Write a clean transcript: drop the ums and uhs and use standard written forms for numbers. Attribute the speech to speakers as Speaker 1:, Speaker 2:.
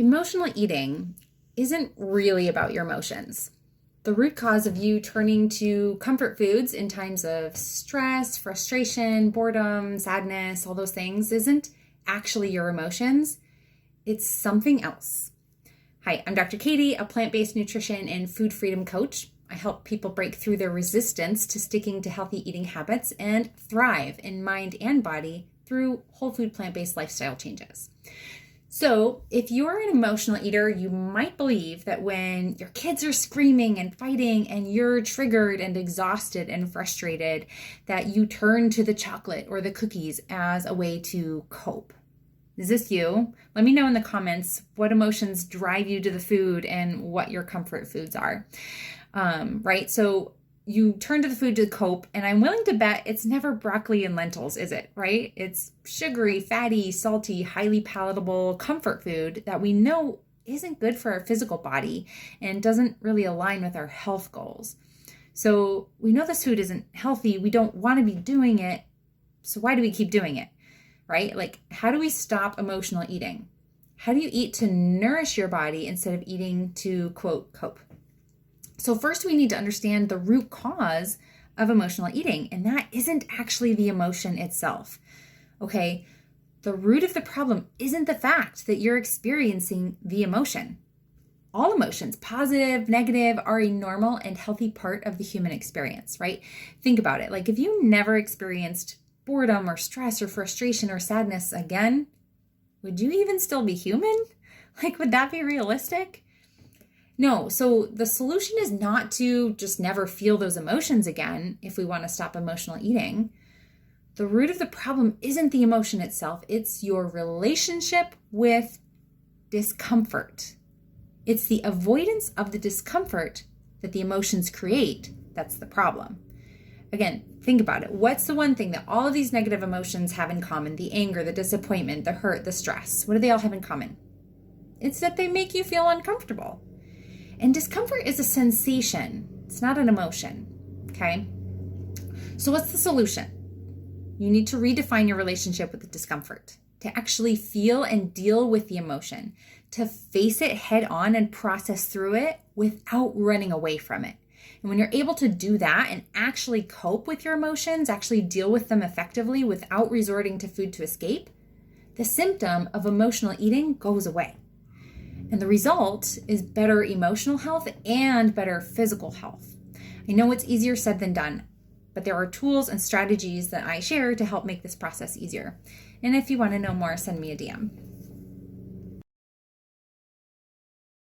Speaker 1: Emotional eating isn't really about your emotions. The root cause of you turning to comfort foods in times of stress, frustration, boredom, sadness, all those things isn't actually your emotions. It's something else. Hi, I'm Dr. Katie, a plant-based nutrition and food freedom coach. I help people break through their resistance to sticking to healthy eating habits and thrive in mind and body through whole food plant-based lifestyle changes. So if you're an emotional eater, you might believe that when your kids are screaming and fighting and you're triggered and exhausted and frustrated, that you turn to the chocolate or the cookies as a way to cope. Is this you? Let me know in the comments what emotions drive you to the food and what your comfort foods are. Right? So you turn to the food to cope, and I'm willing to bet it's never broccoli and lentils, is it? Right? It's sugary, fatty, salty, highly palatable comfort food that we know isn't good for our physical body and doesn't really align with our health goals. So we know this food isn't healthy. We don't want to be doing it. So why do we keep doing it? Right? Like, how do we stop emotional eating? How do you eat to nourish your body instead of eating to, quote, cope? So first we need to understand the root cause of emotional eating, and that isn't actually the emotion itself. Okay? The root of the problem isn't the fact that you're experiencing the emotion. All emotions, positive, negative, are a normal and healthy part of the human experience, right? Think about it. Like, if you never experienced boredom or stress or frustration or sadness again, would you even still be human? Like, would that be realistic? No. So the solution is not to just never feel those emotions again if we want to stop emotional eating. The root of the problem isn't the emotion itself. It's your relationship with discomfort. It's the avoidance of the discomfort that the emotions create that's the problem. Again, think about it. What's the one thing that all of these negative emotions have in common? The anger, the disappointment, the hurt, the stress. What do they all have in common? It's that they make you feel uncomfortable. And discomfort is a sensation. It's not an emotion, okay? So what's the solution? You need to redefine your relationship with the discomfort, to actually feel and deal with the emotion, to face it head on and process through it without running away from it. And when you're able to do that and actually cope with your emotions, actually deal with them effectively without resorting to food to escape, the symptom of emotional eating goes away. And the result is better emotional health and better physical health. I know it's easier said than done, but there are tools and strategies that I share to help make this process easier. And if you want to know more, send me a DM.